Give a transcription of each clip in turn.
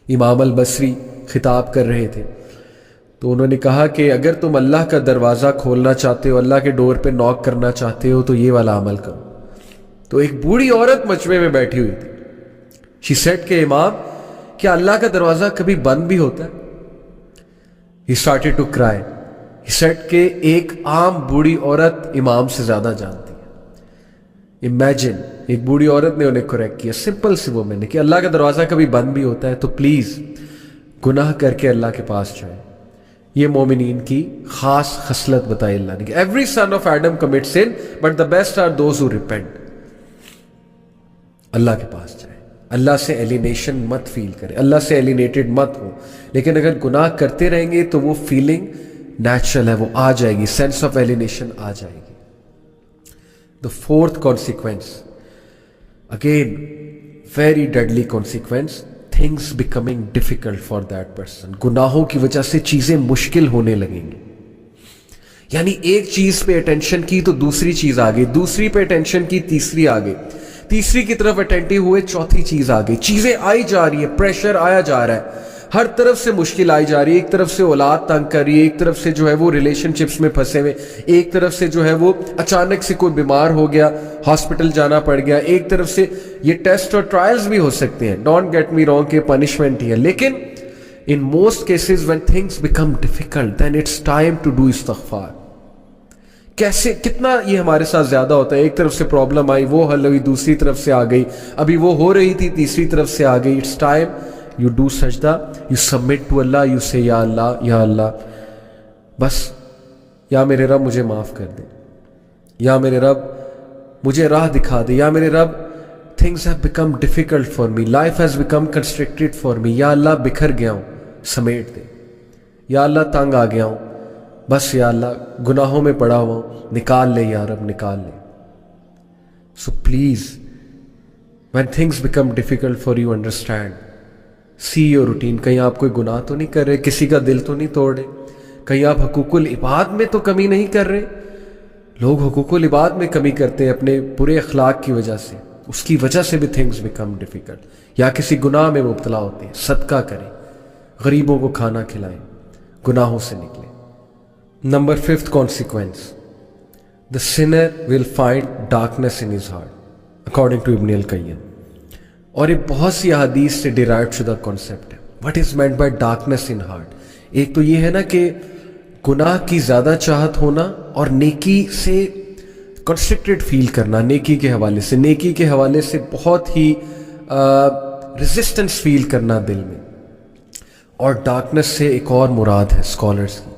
امام البصری خطاب کر رہے تھے تو انہوں نے کہا کہ اگر تم اللہ کا دروازہ کھولنا چاہتے ہو، اللہ کے ڈور پہ نوک کرنا چاہتے ہو تو یہ والا عمل کرو. تو ایک بوڑھی عورت مجمع میں بیٹھی ہوئی تھی. شی سیڈ کہ امام، کیا اللہ کا دروازہ کبھی بند بھی ہوتا ہے؟ He started to cry. He said کہ ایک عام بوڑھی عورت امام سے زیادہ جانتی ہے. امیجن، ایک بوڑھی عورت نے انہیں کریکٹ کیا، سمپل سی وہ میں نے کہ اللہ کا دروازہ کبھی بند بھی ہوتا ہے تو پلیز گناہ کر کے اللہ کے پاس جائیں. یہ مومنین کی خاص خصلت بتائی اللہ نے کہ every son of Adam commit sin but the best are those who repent. اللہ کے پاس جائیں، اللہ سے ایلینیشن مت فیل کریں، اللہ سے ایلینیٹڈ مت ہو. لیکن اگر گناہ کرتے رہیں گے تو وہ فیلنگ نیچرل ہے، وہ آ جائے گی، سینس آف ایلینیشن آ جائے گی. The fourth consequence, again very deadly consequence, things becoming difficult for that person. گناہوں کی وجہ سے چیزیں مشکل ہونے لگیں گی. یعنی ایک چیز پہ اٹینشن کی تو دوسری چیز آ گئی، دوسری پہ اٹینشن کی تیسری آ گئی، تیسری کی طرف اٹینٹیو ہوئے چوتھی چیز آ گئی. چیزیں آئی جا رہی ہے، پریشر آیا جا رہا ہے، ہر طرف سے مشکل آئی جا رہی ہے. ایک طرف سے اولاد تنگ کر رہی ہے، ایک طرف سے جو ہے وہ ریلیشن شپس میں پھنسے ہوئے، ایک طرف سے جو ہے وہ اچانک سے کوئی بیمار ہو گیا، ہاسپٹل جانا پڑ گیا، ایک طرف سے یہ ٹیسٹ اور ٹرائلز بھی ہو سکتے ہیں، ڈونٹ گیٹ می رانگ کہ پنشمنٹ ہی ہے. لیکن in most cases when things become difficult then it's time to do استغفار. کیسے کتنا یہ ہمارے ساتھ زیادہ ہوتا ہے، ایک طرف سے پرابلم آئی وہ حل ہوئی، دوسری طرف سے آ گئی، ابھی وہ ہو رہی تھی تیسری طرف سے آ گئی. It's time you do sajda, you submit to Allah, you say یا اللہ بس یا میرے رب مجھے معاف کر دے، یا میرے رب مجھے راہ دکھا دے، یا میرے رب things have become difficult for me, life has become constricted for me، یا اللہ بکھر گیا ہوں سمیٹ دے، یا اللہ تنگ آ گیا ہوں بس، یا اللہ گناہوں میں پڑا ہوا ہوں نکال لے یا رب نکال لے. So please when things become difficult for you, understand, see your routine. کہیں آپ کوئی گناہ تو نہیں کر رہے، کسی کا دل تو نہیں توڑ رہے، کہیں آپ حقوق العباد میں تو کمی نہیں کر رہے. لوگ حقوق العباد میں کمی کرتے ہیں اپنے برے اخلاق کی وجہ سے، اس کی وجہ سے بھی تھنگز بیکم ڈیفیکلٹ. یا کسی گناہ میں مبتلا ہوتے ہیں، صدقہ کریں، غریبوں کو کھانا کھلائیں، گناہوں سے نکلیں. Number 5th consequence, the sinner will find darkness in his heart according to ابن القیم. اور یہ بہت سی احادیث سے ڈیرائیو شدہ کانسیپٹ ہے. What is meant by darkness in heart? ایک تو یہ ہے نا کہ گناہ کی زیادہ چاہت ہونا اور نیکی سے کنسٹرکٹڈ فیل کرنا، نیکی کے حوالے سے، نیکی کے حوالے سے بہت ہی ریزسٹنس فیل کرنا دل میں. اور ڈارکنیس سے ایک اور مراد ہے اسکالرس کی،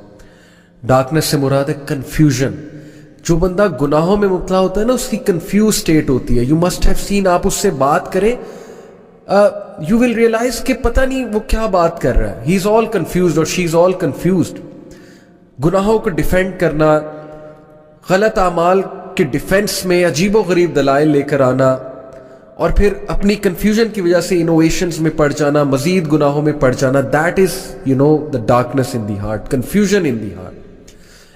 ڈارکنیس سے مراد ہے کنفیوژن. جو بندہ گناہوں میں مبتلا ہوتا ہے نا، اس کی کنفیوز اسٹیٹ ہوتی ہے. یو مسٹ ہیو سین، آپ اس سے بات کریں یو ول ریئلائز کہ پتہ نہیں وہ کیا بات کر رہا ہے. ہی از آل کنفیوزڈ اور شی از آل کنفیوزڈ. گناہوں کو ڈیفینڈ کرنا، غلط اعمال کے ڈیفینس میں عجیب و غریب دلائل لے کر آنا، اور پھر اپنی کنفیوژن کی وجہ سے انوویشنز میں پڑ جانا، مزید گناہوں میں پڑ جانا. That is the darkness in the heart, confusion in the heart.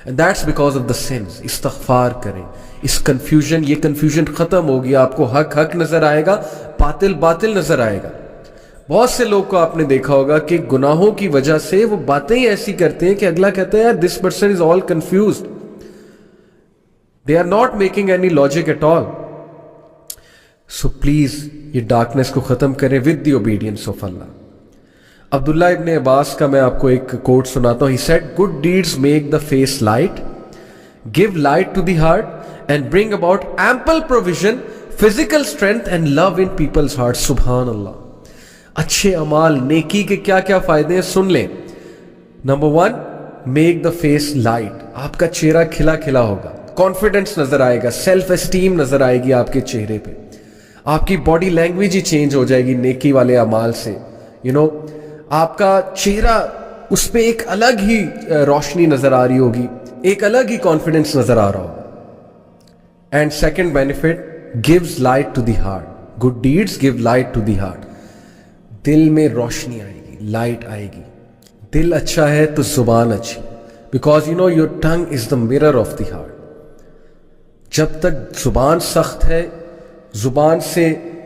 And that's because of the sins. استغفار کریں. اس کنفیوژن، یہ کنفیوژن ختم ہوگی، آپ کو حق حق نظر آئے گا، باطل باطل نظر آئے گا. بہت سے لوگ کو آپ نے دیکھا ہوگا کہ گناہوں کی وجہ سے وہ باتیں ایسی کرتے ہیں کہ اگلا کہتا ہے یار this person is all confused. They are not making any logic at all. So please یہ ڈارکنیس کو ختم کریں with the obedience of Allah. عبداللہ ابن عباس کا میں آپ کو ایک کوٹ سناتا ہوں. He said, good deeds make the face light, give light to the heart, and bring about ample provision, physical strength and love in people's hearts. سبحان اللہ. اچھے اعمال، نیکی کے کیا کیا فائدے ہیں سن لیں. Number 1, make the face light. آپ کا چہرہ کھلا کھلا ہوگا، کانفیڈنس نظر آئے گا، سیلف اسٹیم نظر آئے گی آپ کے چہرے پہ. آپ کی باڈی لینگویج ہی چینج ہو جائے گی نیکی والے اعمال سے. آپ کا چہرہ، اس پہ ایک الگ ہی روشنی نظر آ رہی ہوگی، ایک الگ ہی کانفیڈنس نظر آ رہا ہوگا. And second benefit, gives light to the heart. good deeds give light to the heart. دل میں روشنی آئے گی، لائٹ آئے گی. دل اچھا ہے تو زبان اچھی. Because your tongue is the mirror of the heart. جب تک زبان سخت ہے، زبان سے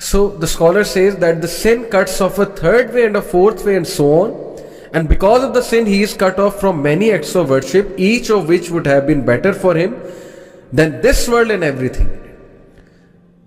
So the scholar says that the sin cuts off a third way and a fourth way and so on, and because of the sin he is cut off from many acts of worship, each of which would have been better for him than this world and everything.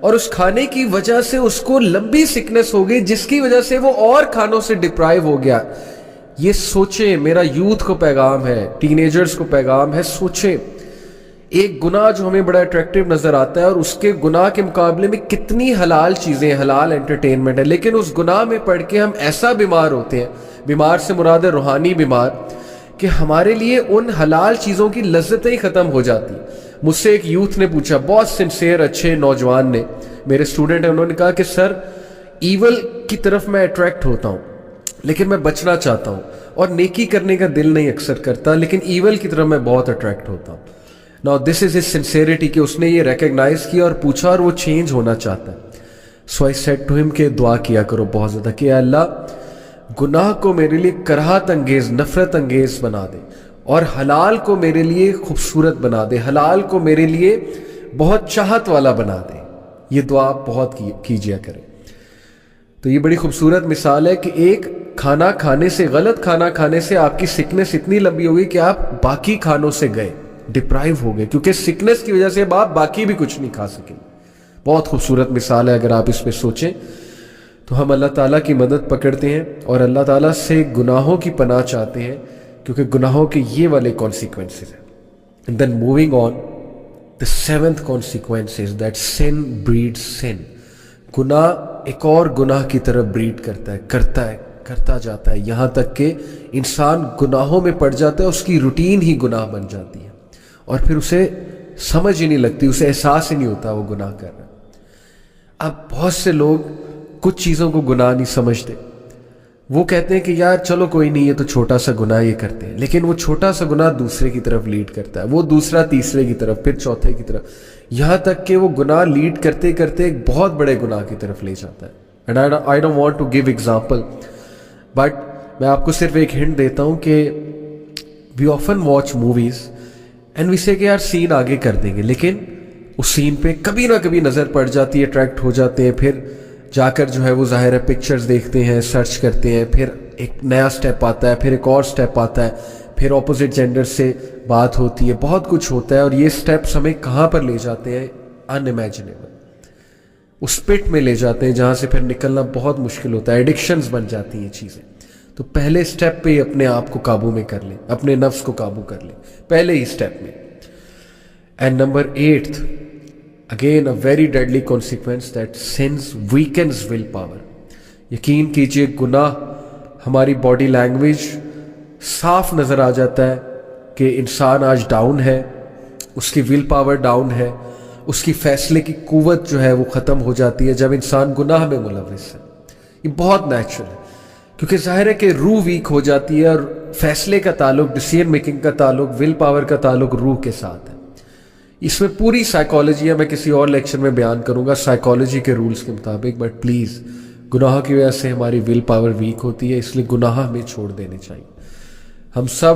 اور اس کھانے کی وجہ سے اس کو لمبی sickness ہو گئی جس کی وجہ سے وہ اور کھانوں سے ڈپرائیو ہو گیا. یہ سوچیں, میرا یوتھ کو پیغام ہے, ٹین ایجرز کو پیغام ہے, سوچیں ایک گناہ جو ہمیں بڑا اٹریکٹیو نظر آتا ہے اور اس کے گناہ کے مقابلے میں کتنی حلال چیزیں, حلال انٹرٹینمنٹ ہے, لیکن اس گناہ میں پڑھ کے ہم ایسا بیمار ہوتے ہیں, بیمار سے مراد ہے روحانی بیمار, کہ ہمارے لیے ان حلال چیزوں کی لذتیں ہی ختم ہو جاتی. مجھ سے ایک یوتھ نے پوچھا, بہت سنسیئر اچھے نوجوان نے, میرے اسٹوڈنٹ ہیں, انہوں نے کہا کہ سر ایول کی طرف میں اٹریکٹ ہوتا ہوں لیکن میں بچنا چاہتا ہوں, اور نیکی کرنے کا دل نہیں اکثر کرتا, لیکن ایول کی طرف میں بہت اٹریکٹ ہوتا ہوں. Now this is his sincerity کہ اس نے یہ ریکگنائز کیا اور پوچھا اور وہ چینج ہونا چاہتا ہے. So I said to him کہ دعا کیا کرو بہت زیادہ کہ اللہ گناہ کو میرے لیے کراہت انگیز, نفرت انگیز بنا دے, اور حلال کو میرے لیے خوبصورت بنا دے, حلال کو میرے لیے بہت چاہت والا بنا دے. یہ دعا بہت کیجیا کرے. تو یہ بڑی خوبصورت مثال ہے کہ ایک کھانا کھانے سے, غلط کھانا کھانے سے آپ کی سکنس اتنی لمبی ہو گئی کہ آپ باقی کھانوں سے گئے, ڈپرائیو ہو گئے, کیونکہ سکنس کی وجہ سے اب آپ باقی بھی کچھ نہیں کھا سکیں. بہت خوبصورت مثال ہے. اگر آپ اس پہ سوچیں تو ہم اللہ تعالیٰ کی مدد پکڑتے ہیں اور اللہ تعالیٰ سے گناہوں کی پناہ چاہتے ہیں, کیونکہ گناہوں کے یہ والے کانسیکوینسز ہیں. And then moving on, the seventh consequence is that sin breeds sin. گناہ ایک اور گناہ کی طرف بریڈ کرتا جاتا ہے, یہاں تک کہ انسان گناہوں میں پڑ جاتا ہے, اس کی روٹین ہی گناہ بن جاتی ہے, اور پھر اسے سمجھ ہی نہیں لگتی, اسے احساس ہی نہیں ہوتا وہ گناہ کر رہا ہے. اب بہت سے لوگ کچھ چیزوں کو گناہ نہیں سمجھتے, وہ کہتے ہیں کہ یار چلو کوئی نہیں, یہ تو چھوٹا سا گناہ یہ کرتے ہیں, لیکن وہ چھوٹا سا گناہ دوسرے کی طرف لیڈ کرتا ہے, وہ دوسرا تیسرے کی طرف, پھر چوتھے کی طرف, یہاں تک کہ وہ گناہ لیڈ کرتے کرتے ایک بہت بڑے گناہ کی طرف لے جاتا ہے. And I don't want to give example, but میں آپ کو صرف ایک ہنٹ دیتا ہوں کہ we often watch movies and we say کہ یار سین آگے کر دیں گے, لیکن اس سین پہ کبھی نہ کبھی نظر پڑ جاتی ہے, اٹریکٹ ہو جاتے ہیں, پھر جا کر جو ہے وہ ظاہر ہے پکچرز دیکھتے ہیں, سرچ کرتے ہیں, پھر ایک نیا سٹیپ آتا ہے, پھر ایک اور سٹیپ آتا ہے, پھر اپوزٹ جینڈر سے بات ہوتی ہے, بہت کچھ ہوتا ہے, اور یہ سٹیپس ہمیں کہاں پر لے جاتے ہیں, ان امیجنیبل, اس پٹ میں لے جاتے ہیں جہاں سے پھر نکلنا بہت مشکل ہوتا ہے, ایڈکشنز بن جاتی ہیں چیزیں. تو پہلے سٹیپ پہ ہی اپنے آپ کو قابو میں کر لیں, اپنے نفس کو قابو کر لیں پہلے ہی سٹیپ میں. And number 8th, again a very deadly consequence, that sins weakens will power. یقین کیجئے گناہ ہماری باڈی لینگویج صاف نظر آ جاتا ہے کہ انسان آج ڈاؤن ہے, اس کی ول پاور ڈاؤن ہے, اس کی فیصلے کی قوت جو ہے وہ ختم ہو جاتی ہے جب انسان گناہ میں ملوث ہے. یہ بہت نیچرل ہے, کیونکہ ظاہر ہے کہ روح ویک ہو جاتی ہے, اور فیصلے کا تعلق, ڈیسیژن میکنگ کا تعلق, ول پاور کا تعلق روح کے ساتھ ہے. اس میں پوری سائیکالوجی ہے, میں کسی اور لیکچر میں بیان کروں گا سائیکالوجی کے رولز کے مطابق, بٹ پلیز گناہ کی وجہ سے ہماری ول پاور ویک ہوتی ہے, اس لیے گناہ ہمیں چھوڑ دینے چاہیے. ہم سب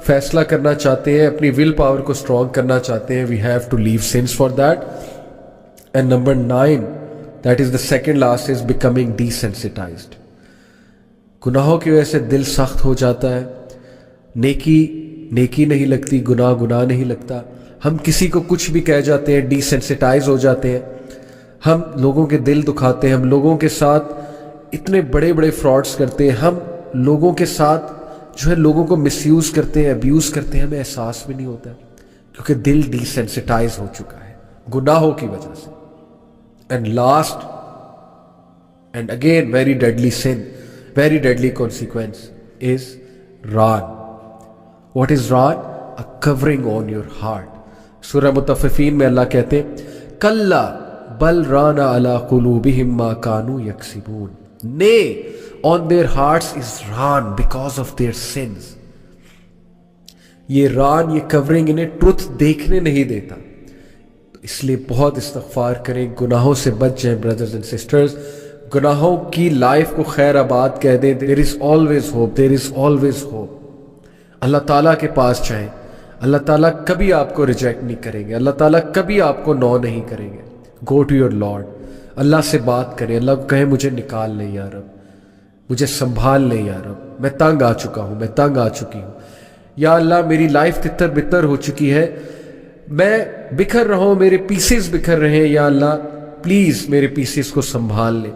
فیصلہ کرنا چاہتے ہیں, اپنی ول پاور کو اسٹرانگ کرنا چاہتے ہیں, we have to leave sins for that. And number 9, that is the second last, is becoming desensitized. گناہوں کی وجہ سے دل سخت ہو جاتا ہے, نیکی نہیں لگتی, گناہ نہیں لگتا, ہم کسی کو کچھ بھی کہہ جاتے ہیں, ڈیسینسٹائز ہو جاتے ہیں, ہم لوگوں کے دل دکھاتے ہیں, ہم لوگوں کے ساتھ اتنے بڑے فراڈز کرتے ہیں, ہم لوگوں کے ساتھ جو ہے لوگوں کو مس یوز کرتے ہیں, ابیوز کرتے ہیں, ہمیں احساس بھی نہیں ہوتا, کیونکہ دل ڈیسینسٹائز ہو چکا ہے گناہوں کی وجہ سے. And last and again very deadly sin, very deadly consequence is ران. واٹ از ران؟ a covering on your heart. سورہ مطففین میں اللہ کہتے ہیں کلا بل رانا علی قلوبہم ما کانوا یکسبون. Nay, on their hearts is raan because of their sins. یہ ران, یہ کورنگ انہیں ٹروتھ دیکھنے نہیں دیتا, اس لیے بہت استغفار کریں, گناہوں سے بچ جائیں برادرز اینڈ سسٹرز, گناہوں کی لائف کو خیر آباد کہہ دیں. there is always hope, there is always hope. اللہ تعالیٰ کے پاس جائیں, اللہ تعالیٰ کبھی آپ کو ریجیکٹ نہیں کریں گے, اللہ تعالیٰ کبھی آپ کو نو نہیں کریں گے. گو ٹو یور لارڈ, اللہ سے بات کریں, اللہ کو کہیں مجھے نکال لے یا رب, مجھے سنبھال لے یا رب, میں تنگ آ چکا ہوں, میں تنگ آ چکی ہوں, یا اللہ میری لائف تتر بتر ہو چکی ہے, میں بکھر رہا ہوں, میرے پیسز بکھر رہے ہیں, یا اللہ پلیز میرے پیسز کو سنبھال لے.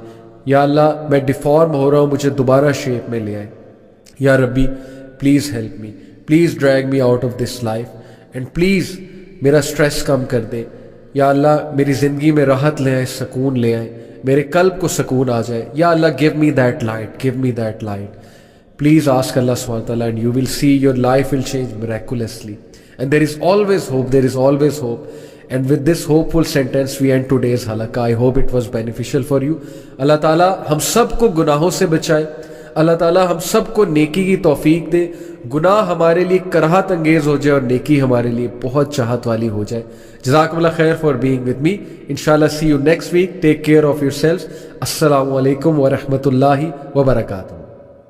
یا اللہ میں ڈیفارم ہو رہا ہوں, مجھے دوبارہ شیپ میں لے آئے. یا ربی please help me, please drag me out of this life, and please میرا اسٹریس کم کر دے. یا اللہ میری زندگی میں راحت لے آئے, سکون لے آئے, میرے قلب کو سکون آ جائے. یا اللہ give me that light, give me that light. Please ask Allah subhanahu wa ta'ala and you will see your life will change miraculously. And there is always hope, there is always hope. And with this hopeful sentence we end today's halaqah. I hope it was beneficial for you. Allah Ta'ala ہم سب کو گناہوں سے بچائے. اللہ تعالیٰ ہم سب کو نیکی کی توفیق دے. گناہ ہمارے لیے کراہت انگیز ہو جائے اور نیکی ہمارے لیے بہت چاہت والی ہو جائے. جزاکم اللہ خیر for being with me. Inshallah see you next week. Take care of yourselves. السلام علیکم ورحمۃ اللہ وبرکاتہ.